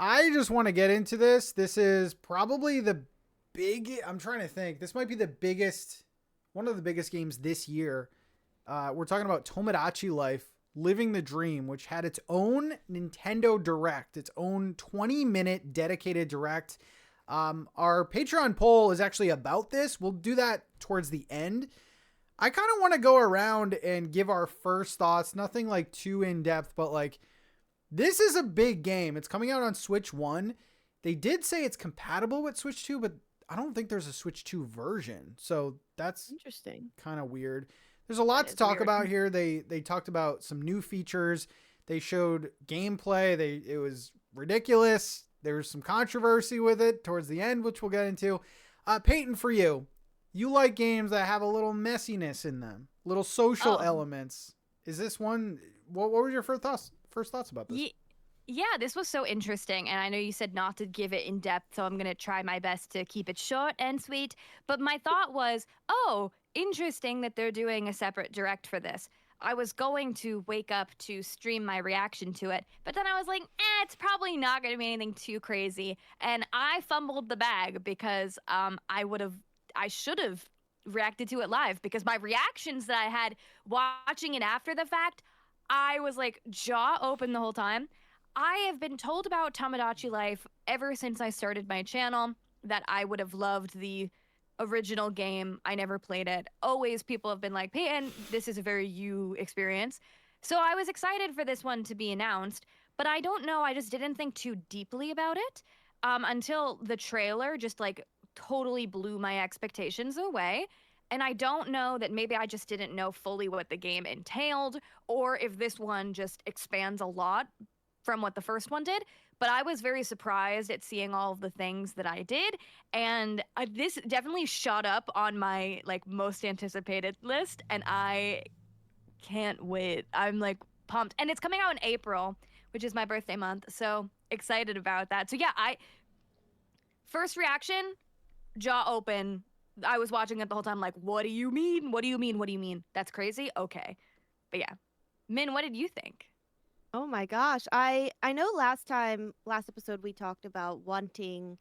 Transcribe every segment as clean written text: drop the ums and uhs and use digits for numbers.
I just want to get into this. This is probably I'm trying to think. This might be one of the biggest games this year. We're talking about Tomodachi Life, Living the Dream, which had its own Nintendo Direct, its own 20-minute dedicated Direct. Our Patreon poll is actually about this. We'll do that towards the end. I kind of want to go around and give our first thoughts. Nothing like too in depth, but like this is a big game. It's coming out on Switch 1. They did say it's compatible with Switch 2, but I don't think there's a Switch 2 version. So that's interesting. Kind of weird. There's a lot to talk about here. They talked about some new features. They showed gameplay. It was ridiculous. There was some controversy with it towards the end, which we'll get into. Peyton, for you like games that have a little messiness in them, little social elements. Is this one? What were your first thoughts about this? Yeah, this was so interesting. And I know you said not to give it in depth, so I'm going to try my best to keep it short and sweet. But my thought was, interesting that they're doing a separate direct for this. I was going to wake up to stream my reaction to it, but then I was like, it's probably not going to be anything too crazy. And I fumbled the bag because I should have reacted to it live, because my reactions that I had watching it after the fact, I was like jaw open the whole time. I have been told about Tomodachi Life ever since I started my channel that I would have loved the original game. I never played it. Always people have been like, Peyton, this is a very you experience. So I was excited for this one to be announced, but I don't know. I just didn't think too deeply about it until the trailer just like totally blew my expectations away. And I don't know that maybe I just didn't know fully what the game entailed, or if this one just expands a lot from what the first one did. But I was very surprised at seeing all of the things that I did. And this definitely shot up on my like most anticipated list. And I can't wait. I'm like pumped. And it's coming out in April, which is my birthday month. So excited about that. So yeah, first reaction, jaw open. I was watching it the whole time like, what do you mean? What do you mean? What do you mean? That's crazy? Okay. But yeah. Min, what did you think? Oh my gosh. I know last episode we talked about wanting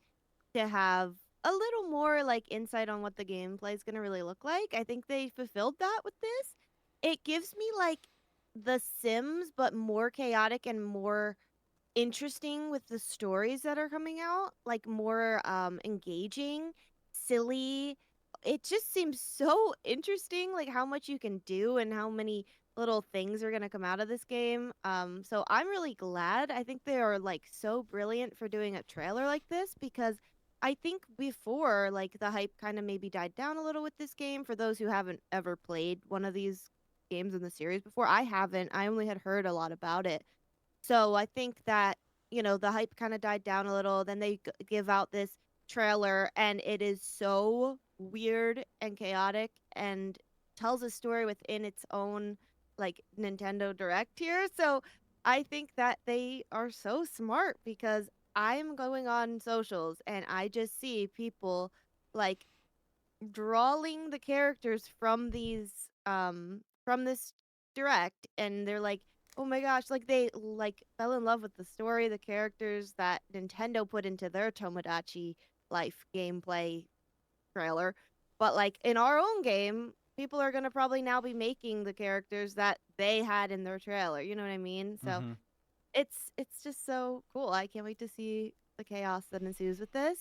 to have a little more like insight on what the gameplay is going to really look like. I think they fulfilled that with this. It gives me like The Sims, but more chaotic and more interesting with the stories that are coming out, like more engaging, silly. It just seems so interesting, like how much you can do and how many little things are going to come out of this game. So I'm really glad. I think they are like so brilliant for doing a trailer like this, because I think before like the hype kind of maybe died down a little with this game. For those who haven't ever played one of these games in the series before, I haven't. I only had heard a lot about it. So I think that, the hype kind of died down a little. Then they give out this trailer and it is so weird and chaotic and tells a story within its own like Nintendo Direct here. So I think that they are so smart, because I'm going on socials and I just see people like drawing the characters from this direct, and they're like, oh my gosh, like they like fell in love with the story, the characters that Nintendo put into their Tomodachi Life gameplay trailer. But like in our own game, people are gonna probably now be making the characters that they had in their trailer. You know what I mean? So it's just so cool. I can't wait to see the chaos that ensues with this.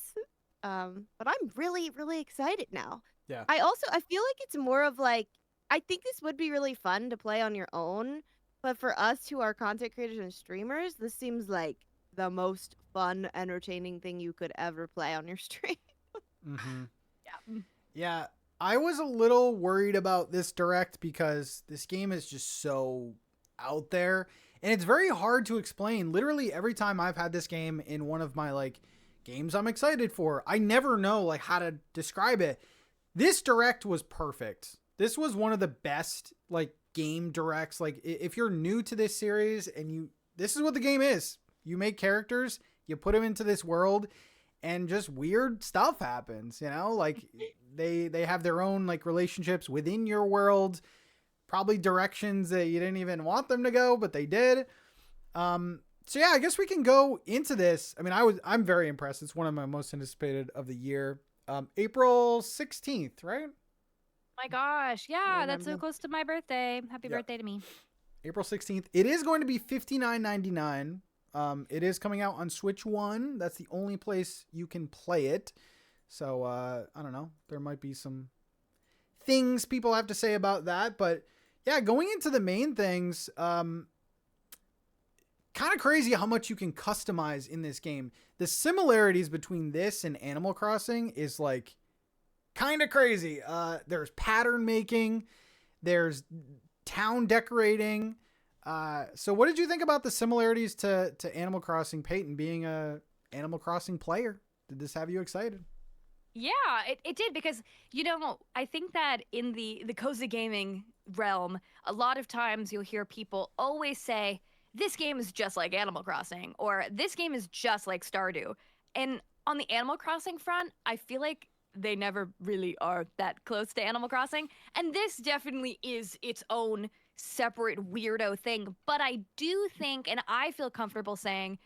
But I'm really, really excited now. Yeah. I feel like it's more of like, I think this would be really fun to play on your own, but for us who are content creators and streamers, this seems like the most fun, entertaining thing you could ever play on your stream. Yeah. Yeah. I was a little worried about this direct because this game is just so out there and it's very hard to explain. Literally every time I've had this game in one of my like games I'm excited for, I never know like how to describe it. This direct was perfect. This was one of the best like game directs. Like if you're new to this series and this is what the game is. You make characters, you put them into this world, and just weird stuff happens, like they have their own like relationships within your world, probably directions that you didn't even want them to go, but they did. So yeah, I guess we can go into this. I mean, I'm very impressed. It's one of my most anticipated of the year. April 16th, right? My gosh, yeah, that's so Remember. close to my birthday. Happy Yep. birthday to me. April 16th. It is going to be $59.99. It is coming out on Switch 1. That's the only place you can play it. So, I don't know. There might be some things people have to say about that. But, yeah, going into the main things, kind of crazy how much you can customize in this game. The similarities between this and Animal Crossing is, like, kind of crazy. There's pattern making. There's town decorating. So what did you think about the similarities to Animal Crossing, Peyton, being a Animal Crossing player? Did this have you excited? Yeah, it did because, I think that in the cozy gaming realm, a lot of times you'll hear people always say, this game is just like Animal Crossing, or this game is just like Stardew. And on the Animal Crossing front, I feel like they never really are that close to Animal Crossing. And this definitely is its own separate weirdo thing. But I do think, and I feel comfortable saying,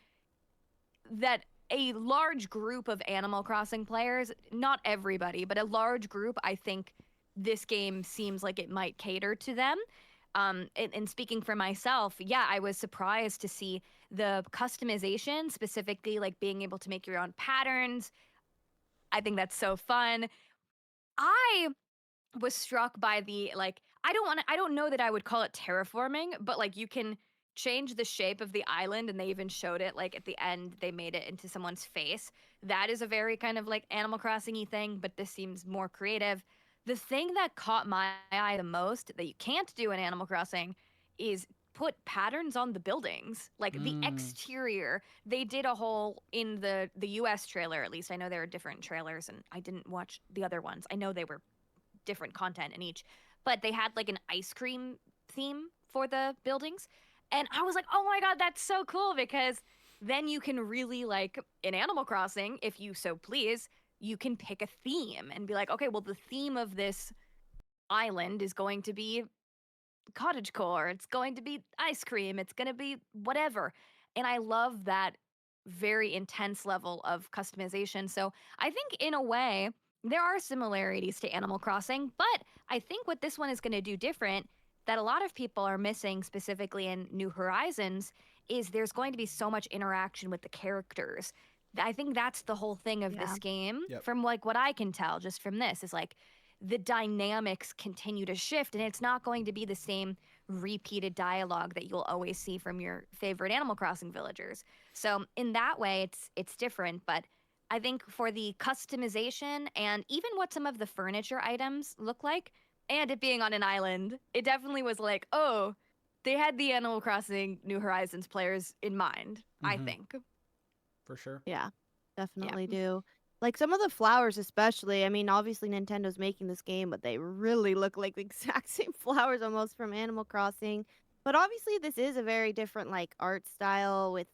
that a large group of Animal Crossing players, not everybody, but a large group, I think this game seems like it might cater to them. And speaking for myself, yeah, I was surprised to see the customization, specifically like being able to make your own patterns. I think that's so fun. I was struck by the I don't know that I would call it terraforming, but like you can change the shape of the island, and they even showed it like at the end they made it into someone's face. That is a very kind of like Animal Crossing-y thing, but this seems more creative. The thing that caught my eye the most that you can't do in Animal Crossing is put patterns on the buildings, like the exterior. They did a whole in the US trailer, at least I know there are different trailers and I didn't watch the other ones. I know they were different content in each, but they had like an ice cream theme for the buildings. And I was like, oh my God, that's so cool, because then you can really, like in Animal Crossing, if you so please, you can pick a theme and be like, okay, well, the theme of this island is going to be cottagecore, it's going to be ice cream, it's going to be whatever. And I love that very intense level of customization. So I think in a way, there are similarities to Animal Crossing, but I think what this one is going to do different that a lot of people are missing, specifically in New Horizons, is there's going to be so much interaction with the characters. I think that's the whole thing of this game. Yep. From like what I can tell just from this is like the dynamics continue to shift, and it's not going to be the same repeated dialogue that you'll always see from your favorite Animal Crossing villagers. So in that way, it's different, but I think for the customization and even what some of the furniture items look like, and it being on an island, it definitely was like, oh, they had the Animal Crossing New Horizons players in mind, I think. For sure. Yeah, definitely do. Like some of the flowers, especially. I mean, obviously Nintendo's making this game, but they really look like the exact same flowers almost from Animal Crossing. But obviously, this is a very different like art style with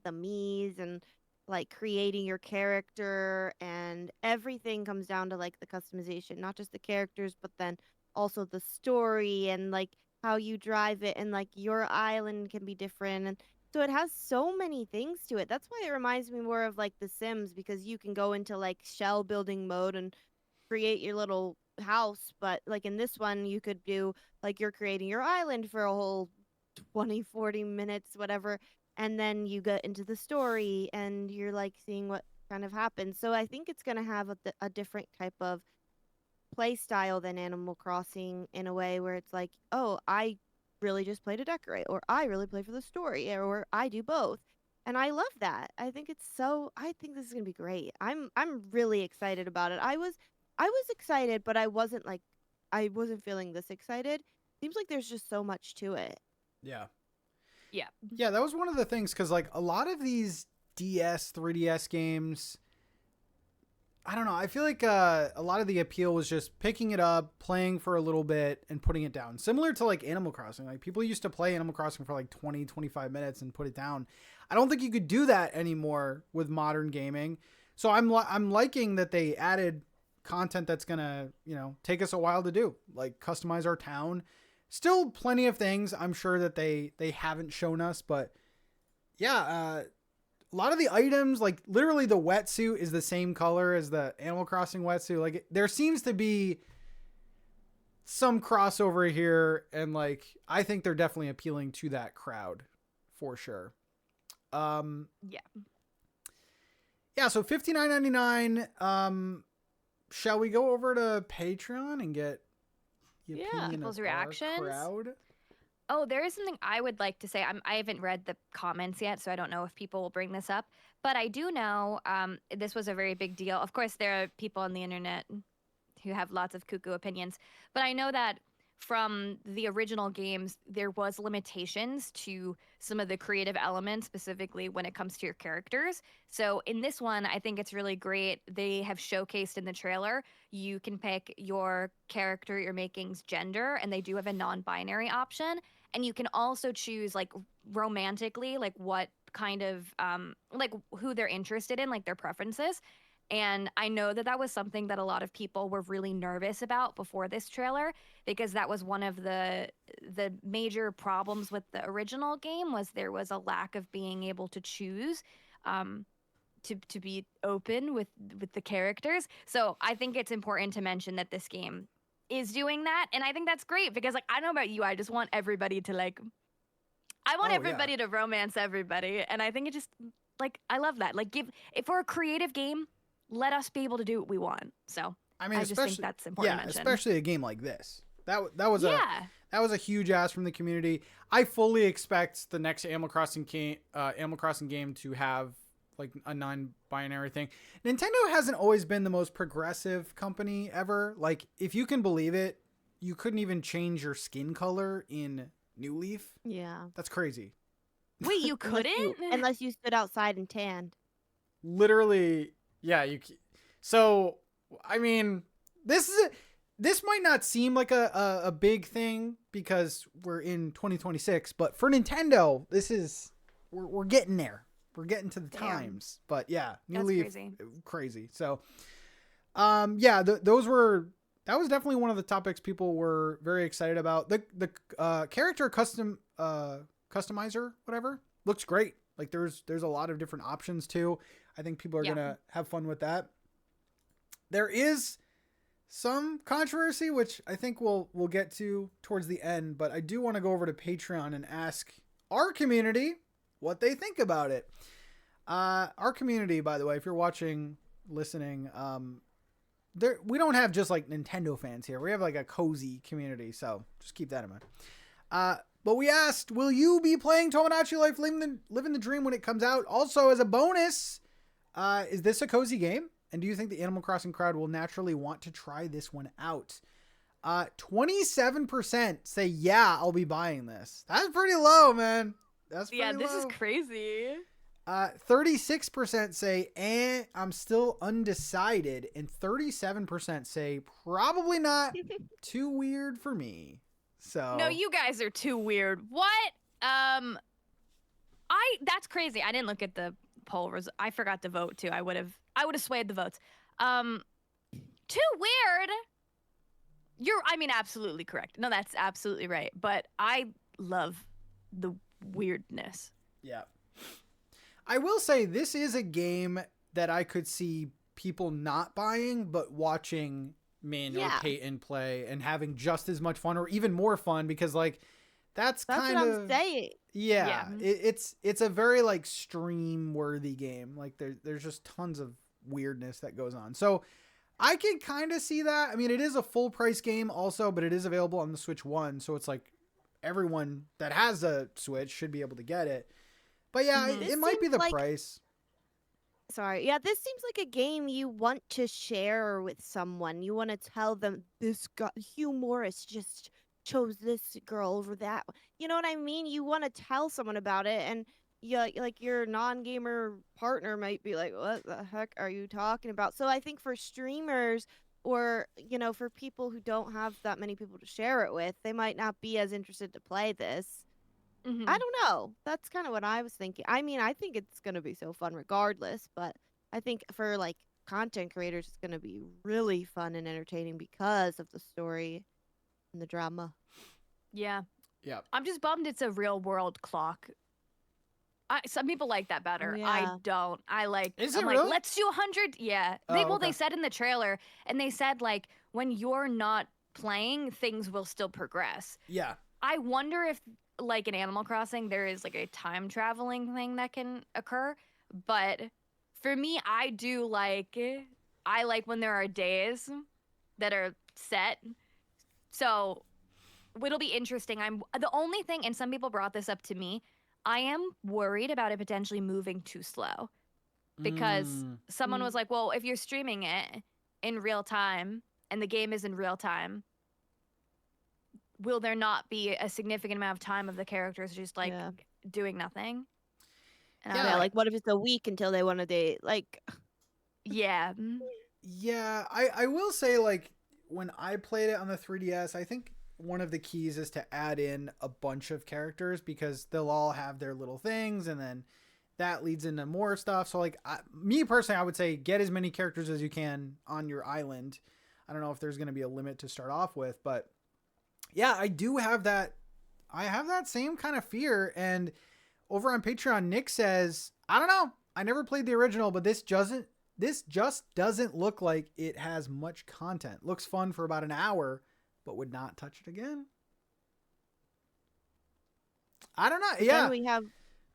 the Miis and like creating your character, and everything comes down to like the customization, not just the characters, but then also the story and like how you drive it, and like your island can be different. And so it has so many things to it. That's why it reminds me more of like The Sims, because you can go into like shell building mode and create your little house. But like in this one, you could do like you're creating your island for a whole 20, 40 minutes, whatever. And then you get into the story and you're like seeing what kind of happens. So I think it's going to have a different type of play style than Animal Crossing, in a way where it's like, oh, I really just play to decorate, or I really play for the story, or I do both. And I love that. I think this is going to be great. I'm really excited about it. I was excited, but I wasn't feeling this excited. Seems like there's just so much to it. Yeah. Yeah. Yeah, that was one of the things, because like a lot of these DS, 3DS games, I don't know. I feel like a lot of the appeal was just picking it up, playing for a little bit, and putting it down. Similar to like Animal Crossing. Like people used to play Animal Crossing for like 20, 25 minutes and put it down. I don't think you could do that anymore with modern gaming. So I'm liking that they added content that's going to, take us a while to do. Like customize our town. Still plenty of things I'm sure that they haven't shown us, but a lot of the items, like literally the wetsuit is the same color as the Animal Crossing wetsuit. Like there seems to be some crossover here, and like I think they're definitely appealing to that crowd for sure. Yeah. Yeah, so $59.99. Shall we go over to Patreon and get the opinion people's of reactions? our crowd? Oh, there is something I would like to say. I haven't read the comments yet, so I don't know if people will bring this up. But I do know this was a very big deal. Of course, there are people on the internet who have lots of cuckoo opinions. But I know that from the original games, there was limitations to some of the creative elements, specifically when it comes to your characters. So in this one, I think it's really great. They have showcased in the trailer, you can pick your character you're making's gender, and they do have a non-binary option. And you can also choose like romantically, like what kind of like who they're interested in, like their preferences. And I know that that was something that a lot of people were really nervous about before this trailer, because that was one of the major problems with the original game, was there was a lack of being able to choose to be open with the characters. So I think it's important to mention that this game is doing that, and I think that's great, because like I don't know about you, I just want everybody to like I want everybody to romance everybody, and I think it just like I love that. Like if we're a creative game, let us be able to do what we want. So I mean, I just think that's important to mention. especially a game like this. That was a huge ask from the community. I fully expect the next Animal Crossing game to have like a non-binary thing. Nintendo hasn't always been the most progressive company ever. Like, if you can believe it, you couldn't even change your skin color in New Leaf. Yeah. That's crazy. Wait, you couldn't? Unless you stood outside and tanned. Literally, yeah. So, I mean, this might not seem like a big thing because we're in 2026, but for Nintendo, we're getting there. We're getting to the times. But yeah, New Leaf, crazy. So, that was definitely one of the topics people were very excited about. The character customizer, whatever, looks great. Like there's a lot of different options too. I think people are gonna have fun with that. There is some controversy, which I think we'll get to towards the end, but I do want to go over to Patreon and ask our community what they think about it. Our community, by the way, if you're watching, listening, we don't have just like Nintendo fans here. We have like a cozy community, so just keep that in mind. But we asked, will you be playing Tomodachi Life Living the Dream when it comes out? Also, as a bonus, is this a cozy game? And do you think the Animal Crossing crowd will naturally want to try this one out? 27% say, yeah, I'll be buying this. That's pretty low, man. That's pretty low. This is crazy. 36% say, I'm still undecided. And 37% say, probably not. Too weird for me. So no, you guys are too weird. What? That's crazy. I didn't look at the poll I forgot to vote too. I would have swayed the votes. Too weird. Absolutely correct. No, that's absolutely right. But I love the weirdness. Yeah. I will say this is a game that I could see people not buying, but watching Min or Payton play and having just as much fun or even more fun, because like that's kind what of I'm saying. Yeah. It's a very like stream worthy game. Like there's just tons of weirdness that goes on. So I can kind of see that. I mean, it is a full price game also, but it is available on the Switch 1. So it's like everyone that has a Switch should be able to get it. But yeah, it might be the price. Sorry. Yeah, this seems like a game you want to share with someone. You want to tell them, this guy, Hugh Morris just chose this girl over that. You know what I mean? You want to tell someone about it, and like your non-gamer partner might be like, what the heck are you talking about? So I think for streamers or, for people who don't have that many people to share it with, they might not be as interested to play this. Mm-hmm. I don't know. That's kind of what I was thinking. I mean, I think it's going to be so fun regardless, but I think for like content creators, it's going to be really fun and entertaining because of the story and the drama. Yeah. Yeah. I'm just bummed it's a real world clock. Some people like that better. yeah. I don't. Is I'm it like, really? let's do 100. Yeah. Oh, They okay. said in the trailer, and they said like when you're not playing, things will still progress. Yeah. I wonder if like in Animal Crossing there is like a time traveling thing that can occur, but for me I like when there are days that are set. So it'll be interesting. I'm the only thing, and some people brought this up to me. I am worried about it potentially moving too slow because someone was like, "Well, if you're streaming it in real time and the game is in real time, will there not be a significant amount of time of the characters just like doing nothing?" And I'm Yeah, like what if it's a week until they want to date? Like, yeah. Yeah, I will say, like, when I played it on the 3DS, I think one of the keys is to add in a bunch of characters because they'll all have their little things, and then that leads into more stuff. So, like, me personally, I would say get as many characters as you can on your island. I don't know if there's going to be a limit to start off with, but yeah, I do have that. I have that same kind of fear. And over on Patreon, Nick says, I don't know. I never played the original, but this just doesn't look like it has much content. Looks fun for about an hour, but would not touch it again. I don't know. but Yeah. then we have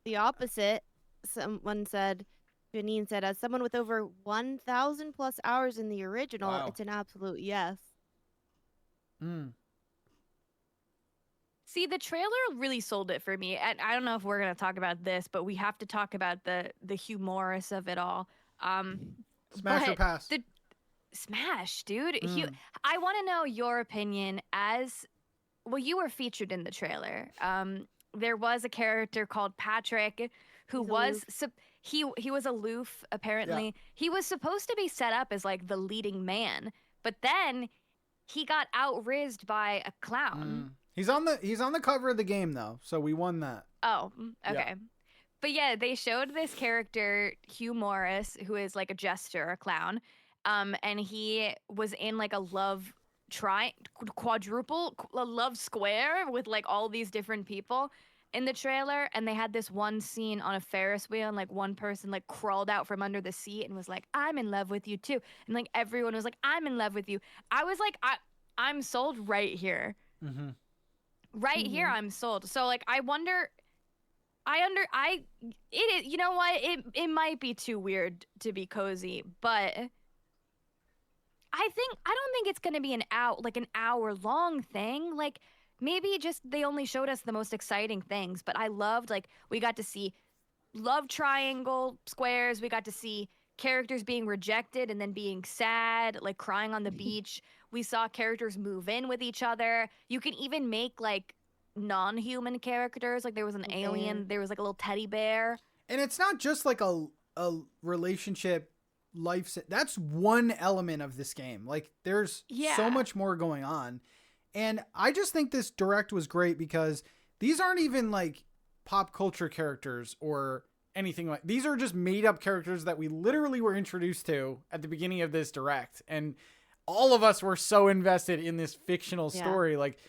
the opposite. Someone said, Janine said, as someone with over 1,000 plus hours in the original, Wow. it's an absolute yes. See, the trailer really sold it for me. And I don't know if we're going to talk about this, but we have to talk about the humorous of it all. Smash or pass? Smash, dude. I want to know your opinion as well. You were featured in the trailer. There was a character called Patrick who he was aloof. Apparently, he was supposed to be set up as like the leading man, but then he got outrizzed by a clown. He's on the cover of the game though, so we won that. Oh, okay. Yeah. But yeah, they showed this character, Hugh Morris, who is like a jester, a clown. And he was in like a love square with like all these different people in the trailer. And they had this one scene on a Ferris wheel, and like one person like crawled out from under the seat and was like, "I'm in love with you too." And like everyone was like, "I'm in love with you." I was like, I'm sold right here. Mm-hmm. Right here, I'm sold. So like, I wonder. It is, you know what? It might be too weird to be cozy, but I don't think it's gonna be an hour long thing. Like maybe just they only showed us the most exciting things. But I loved like we got to see love triangle squares. We got to see characters being rejected and then being sad, like crying on the beach. We saw characters move in with each other. You can even make like non-human characters, like there was an alien, there was like a little teddy bear, and it's not just like a relationship that's one element of this game. Like there's so much more going on, and I just think this direct was great because these aren't even like pop culture characters or anything. Like these are just made up characters that we literally were introduced to at the beginning of this direct, and all of us were so invested in this fictional story. Like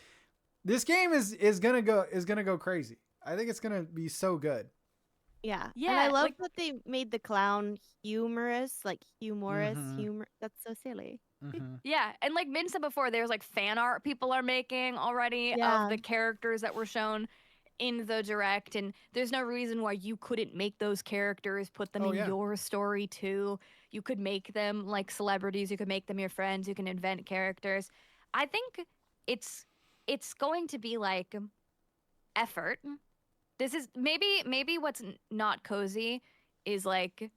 this game is gonna go crazy. I think it's gonna be so good. Yeah. And I love that they made the clown humorous, like humorous, humor. That's so silly. Yeah, and like Min said before, there's like fan art people are making already of the characters that were shown in the direct, and there's no reason why you couldn't make those characters, put them in your story too. You could make them like celebrities, you could make them your friends, you can invent characters. I think it's going to be like effort. This is maybe what's not cozy is like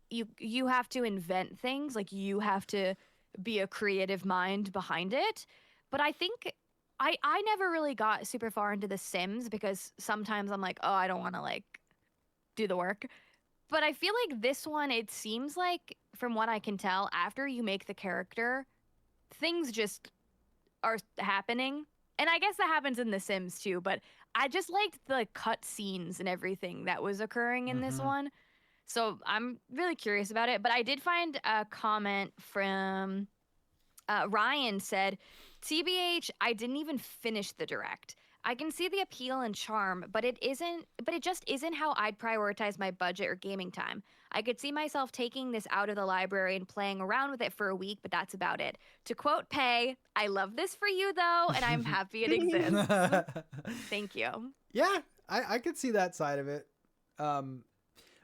you have to invent things, like you have to be a creative mind behind it. But I think I never really got super far into The Sims because sometimes I'm like, oh, I don't want to like do the work. But I feel like this one, it seems like from what I can tell, after you make the character, things just are happening. And I guess that happens in The Sims too, but I just liked the cut scenes and everything that was occurring in this one. So I'm really curious about it. But I did find a comment from Ryan said, TBH, I didn't even finish the direct. I can see the appeal and charm, but it just isn't how I'd prioritize my budget or gaming time. I could see myself taking this out of the library and playing around with it for a week, but that's about it. To quote Pay, I love this for you though, and I'm happy it exists. Thank you. Yeah, I could see that side of it.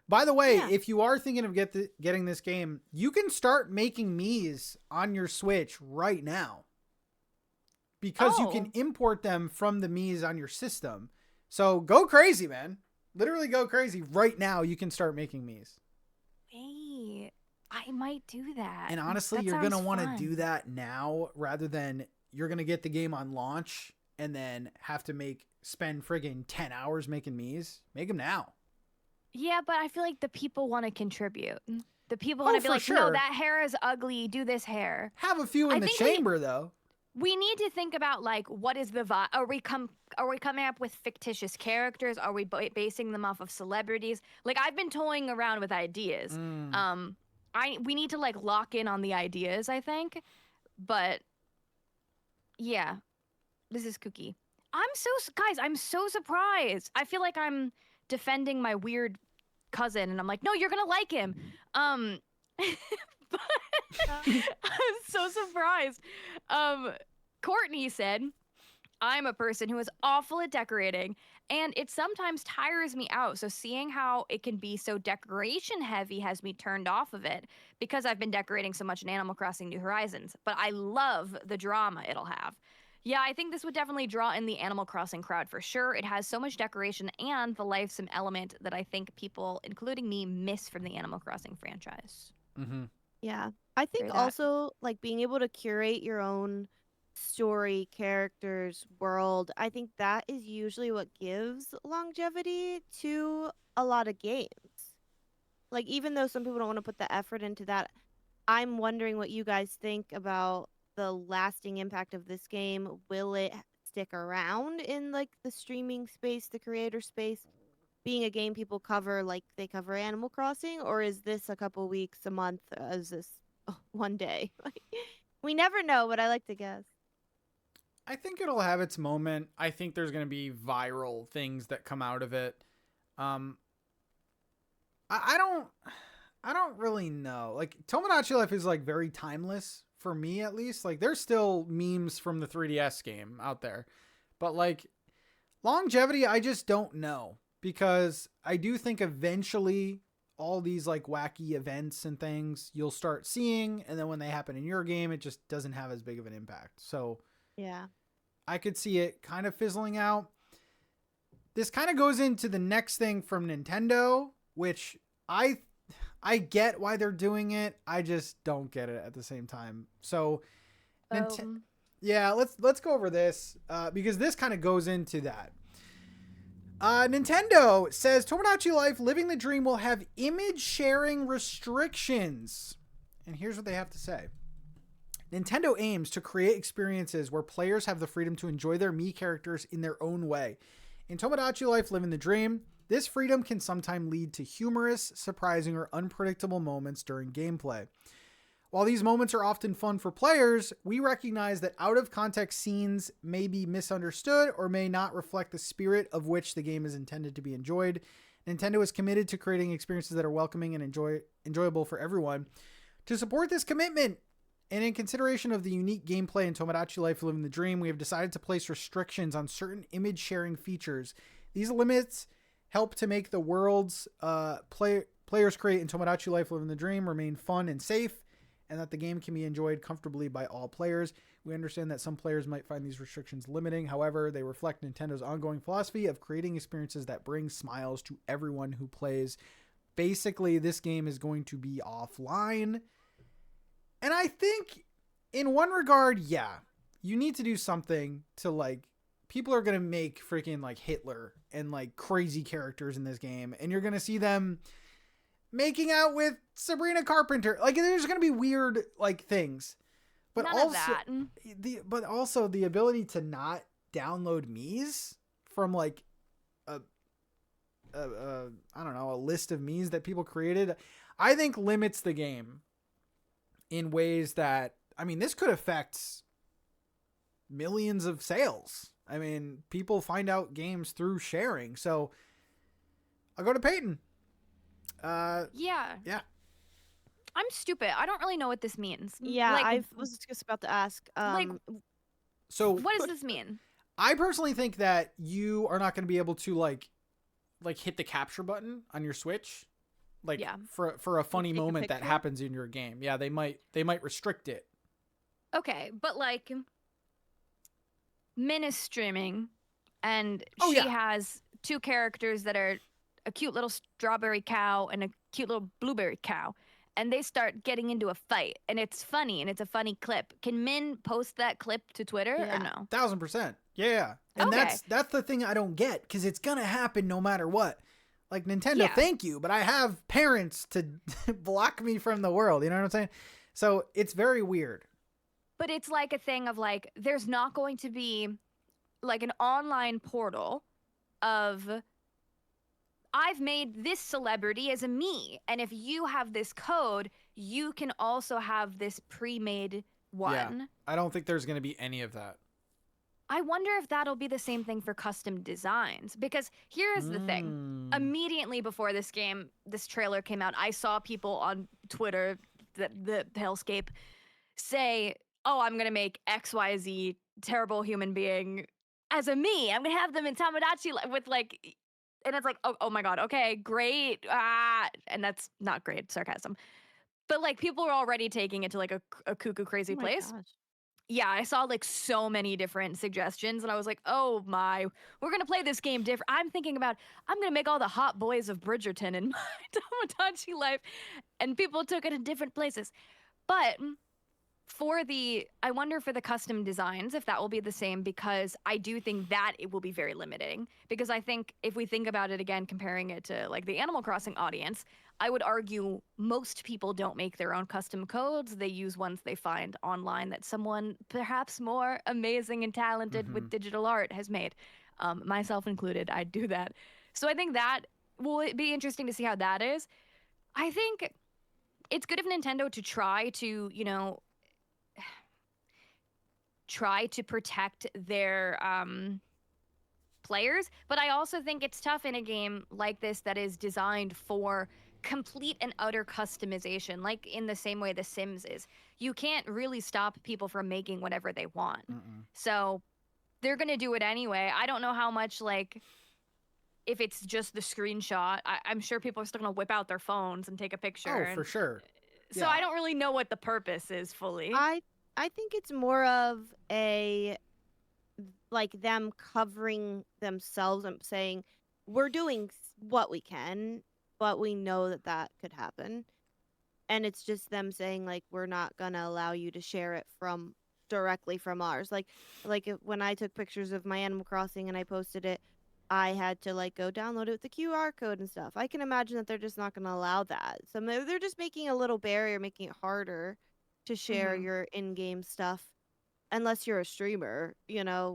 By the way, if you are thinking of getting this game, you can start making Miis on your Switch right now. Because you can import them from the Miis on your system. So go crazy, man. Literally go crazy. Right now, you can start making Miis. Hey, I might do that. And honestly, you're going to want to do that now rather than you're going to get the game on launch and then have to spend friggin' 10 hours making Miis. Make them now. Yeah, but I feel like the people want to contribute. The people want to be like, sure. No, that hair is ugly. Do this hair. Have a few in the chamber, though. We need to think about, like, what is the vibe? Are we coming up with fictitious characters? Are we basing them off of celebrities? Like, I've been toying around with ideas. We need to, like, lock in on the ideas, I think. But, yeah, this is kooky. Guys, I'm so surprised. I feel like I'm defending my weird cousin, and I'm like, no, you're gonna like him. But I'm so surprised. Courtney said, I'm a person who is awful at decorating, and it sometimes tires me out. So seeing how it can be so decoration heavy has me turned off of it because I've been decorating so much in Animal Crossing New Horizons. But I love the drama it'll have. Yeah, I think this would definitely draw in the Animal Crossing crowd for sure. It has so much decoration and the lifesome element that I think people, including me, miss from the Animal Crossing franchise. Mm-hmm. Yeah. I think also, like, being able to curate your own story, characters, world, I think that is usually what gives longevity to a lot of games. Like, even though some people don't want to put the effort into that, I'm wondering what you guys think about the lasting impact of this game. Will it stick around in, like, the streaming space, the creator space, being a game people cover like they cover Animal Crossing? Or is this a couple weeks, a month? Is this one day? We never know, but I like to guess. I think it'll have its moment. I think there's going to be viral things that come out of it. I don't really know. Like, Tomodachi Life is, like, very timeless for me, at least. Like, there's still memes from the 3DS game out there, but, like, longevity, I just don't know, because I do think eventually all these, like, wacky events and things you'll start seeing, and then when they happen in your game, it just doesn't have as big of an impact. So yeah, I could see it kind of fizzling out. This kind of goes into the next thing from Nintendo, which I get why they're doing it. I just don't get it at the same time. So yeah, let's go over this because this kind of goes into that. Nintendo says Tomodachi Life Living the Dream will have image sharing restrictions. And here's what they have to say. Nintendo aims to create experiences where players have the freedom to enjoy their Mii characters in their own way. In Tomodachi Life Living the Dream, this freedom can sometimes lead to humorous, surprising, or unpredictable moments during gameplay. While these moments are often fun for players, we recognize that out-of-context scenes may be misunderstood or may not reflect the spirit of which the game is intended to be enjoyed. Nintendo is committed to creating experiences that are welcoming and enjoyable for everyone. To support this commitment, and in consideration of the unique gameplay in Tomodachi Life Living the Dream, we have decided to place restrictions on certain image-sharing features. These limits help to make the worlds players create in Tomodachi Life Living the Dream remain fun and safe, and that the game can be enjoyed comfortably by all players. We understand that some players might find these restrictions limiting. However, they reflect Nintendo's ongoing philosophy of creating experiences that bring smiles to everyone who plays. Basically, this game is going to be offline. And I think in one regard, yeah, you need to do something to, like, people are going to make freaking, like, Hitler and, like, crazy characters in this game. And you're going to see them making out with Sabrina Carpenter. Like, there's going to be weird, like, things. But also the ability to not download Miis from, like, I don't know, a list of Miis that people created, I think limits the game in ways that, I mean, this could affect millions of sales I mean, people find out games through sharing. So I'll go to Payton. Yeah. Yeah. I'm stupid. I don't really know what this means. Yeah, Like, I was just about to ask. So what does this mean? I personally think that you are not going to be able to like hit the capture button on your Switch, like for a funny take a moment that picture? happens in your game. Yeah, they might restrict it. Okay, but like Min is streaming and Oh, she yeah. has two characters that are a cute little strawberry cow and a cute little blueberry cow. And they start getting into a fight and it's funny and it's a funny clip. Can Min post that clip to Twitter or Yeah. no? 1000%. Yeah. And Okay. that's the thing I don't get, because it's going to happen no matter what. Like, Nintendo, Yeah. thank you, but I have parents to block me from the world. You know what I'm saying? So it's very weird. But it's like a thing of like, there's not going to be like an online portal of I've made this celebrity as a me. And if you have this code, you can also have this pre-made one. Yeah. I don't think there's going to be any of that. I wonder if that'll be the same thing for custom designs. Because here's the thing. Immediately before this trailer came out, I saw people on Twitter, the Hellscape, say, oh, I'm going to make XYZ terrible human being as a me. I'm going to have them in Tomodachi with like, and it's like, oh my God, okay, great. And that's not great, sarcasm. But like people were already taking it to like a cuckoo crazy Oh my place. gosh. Yeah, I saw like so many different suggestions and I was like, oh my, we're going to play this game different. I'm thinking about, I'm going to make all the hot boys of Bridgerton in my Tomodachi Life. And people took it in different places. But I wonder for the custom designs if that will be the same, because I do think that it will be very limiting. Because I think if we think about it again, comparing it to like the Animal Crossing audience, I would argue most people don't make their own custom codes. They use ones they find online that someone perhaps more amazing and talented with digital art has made. Myself included, I do that. So I think that will be interesting to see how that is. I think it's good of Nintendo to try to, try to protect their players, but I also think it's tough in a game like this that is designed for complete and utter customization, like in the same way The Sims is. You can't really stop people from making whatever they want. So they're gonna do it anyway. I don't know how much, like, if it's just the screenshot, I'm sure people are still gonna whip out their phones and take a picture. Oh, for sure. So Yeah. I don't really know what the purpose is fully. I think it's more of a like them covering themselves and saying we're doing what we can, but we know that could happen. And it's just them saying like we're not gonna allow you to share it directly from ours. Like when I took pictures of my Animal Crossing and I posted it, I had to like go download it with the QR code and stuff. I can imagine that they're just not gonna allow that. So maybe they're just making a little barrier, making it harder to share your in-game stuff, unless you're a streamer,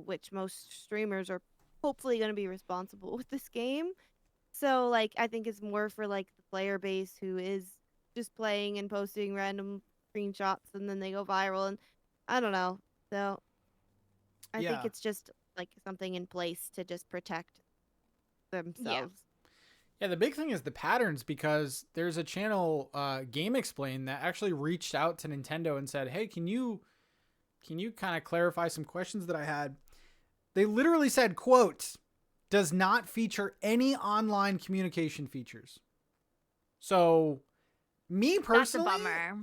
which most streamers are hopefully going to be responsible with this game. So like I think it's more for like the player base who is just playing and posting random screenshots and then they go viral, and I don't know. So I think it's just like something in place to just protect themselves. Yeah, the big thing is the patterns, because there's a channel, Game Explain, that actually reached out to Nintendo and said, hey, can you kind of clarify some questions that I had? They literally said, quote, does not feature any online communication features. So me personally, That's a bummer.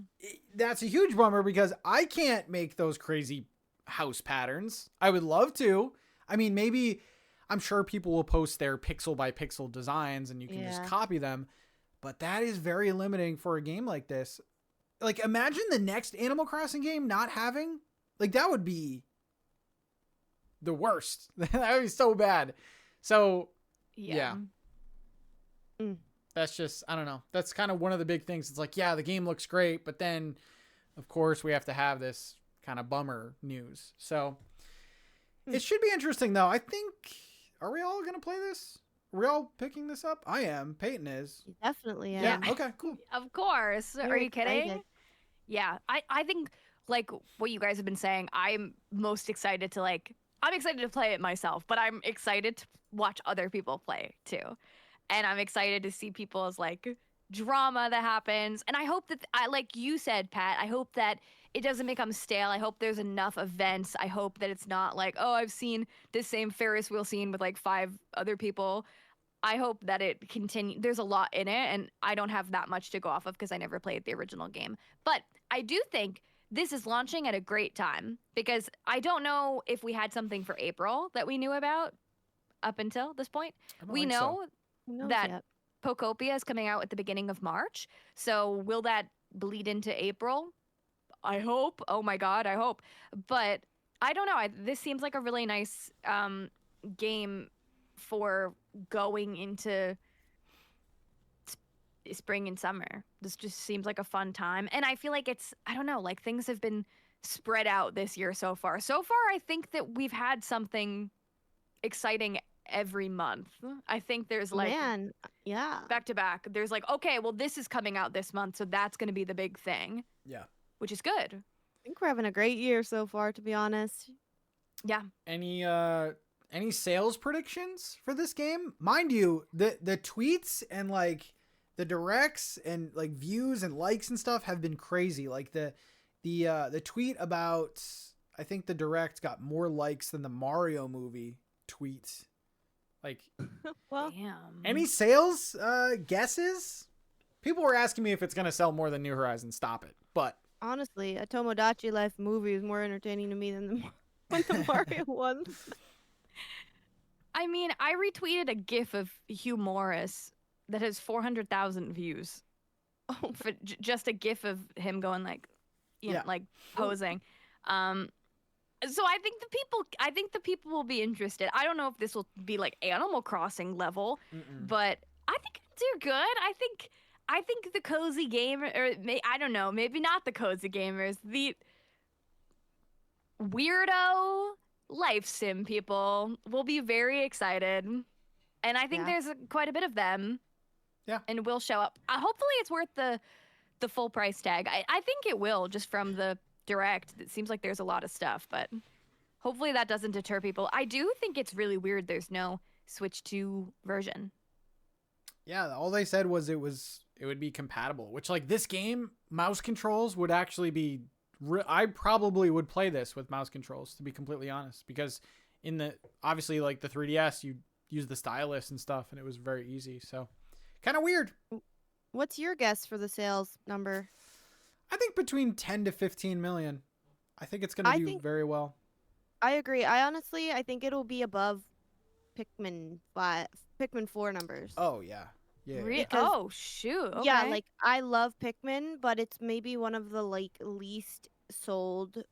That's a huge bummer, because I can't make those crazy house patterns. I would love to. I mean, maybe I'm sure people will post their pixel by pixel designs and you can just copy them, but that is very limiting for a game like this. Like, imagine the next Animal Crossing game not having, like, that would be the worst. That would be so bad. So yeah. That's just, I don't know. That's kind of one of the big things. It's like, yeah, the game looks great, but then of course we have to have this kind of bummer news. So it should be interesting though. I think, are we all going to play this? Are we all picking this up? I am. Peyton is. You definitely am. Yeah. Okay, cool. Of course. Are Very you kidding? excited. Yeah. I think like what you guys have been saying, I'm most excited to like I'm excited to play it myself, but I'm excited to watch other people play too. And I'm excited to see people's like drama that happens. And I hope that like you said, Pat, I hope that it doesn't become stale. I hope there's enough events. I hope that it's not like, oh, I've seen this same Ferris wheel scene with like 5 other people. I hope that it continues. There's a lot in it, and I don't have that much to go off of because I never played the original game. But I do think this is launching at a great time because I don't know if we had something for April that we knew about up until this point. We know that yet. Pokopia is coming out at the beginning of March. So will that bleed into April? I hope. Oh my God, I hope. But I don't know. This seems like a really nice game for going into spring and summer. This just seems like a fun time. And I feel like I don't know, like things have been spread out this year so far. So far, I think that we've had something exciting every month. I think there's like yeah, back to back. There's like, okay, well, this is coming out this month, so that's going to be the big thing. Yeah. Which is good. I think we're having a great year so far, to be honest. Yeah. Any sales predictions for this game? Mind you, the tweets and like the directs and like views and likes and stuff have been crazy. Like the tweet about, I think the direct got more likes than the Mario movie tweet. Like, Well, damn. Any sales guesses? People were asking me if it's gonna sell more than New Horizons. Stop it. But honestly, a Tomodachi Life movie is more entertaining to me than the Mario one. I mean, I retweeted a GIF of Hugh Morris that has 400,000 views. Oh, For just a GIF of him going like, you know, Yeah. like posing. So I think the people will be interested. I don't know if this will be like Animal Crossing level, but I think it'll do good. I think the cozy gamer, or I don't know, maybe not the cozy gamers, the weirdo life sim people will be very excited. And I think there's quite a bit of them. Yeah. And will show up. Hopefully it's worth the full price tag. I think it will, just from the direct. It seems like there's a lot of stuff, but hopefully that doesn't deter people. I do think it's really weird there's no Switch 2 version. Yeah, all they said was it would be compatible, which like this game, mouse controls would actually be I probably would play this with mouse controls, to be completely honest, because obviously like the 3DS, you use the stylus and stuff and it was very easy. So kind of weird. What's your guess for the sales number? I think between 10 to 15 million. I think it's going to do very well. I agree. I think it'll be above Pikmin 4 numbers. Oh, yeah. Yeah. Oh, shoot. Okay. Yeah, like I love Pikmin, but it's maybe one of the like least sold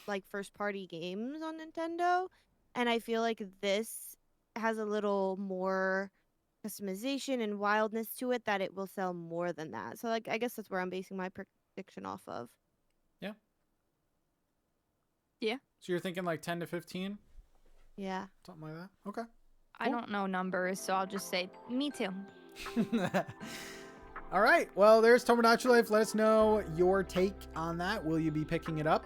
like first party games on Nintendo, and I feel like this has a little more customization and wildness to it that it will sell more than that. So like I guess that's where I'm basing my prediction off of. Yeah. Yeah. So you're thinking like 10 to 15? Yeah. Something like that. Okay. I don't know numbers, so I'll just say me too. All right. Well, there's Tomodachi Life. Let us know your take on that. Will you be picking it up?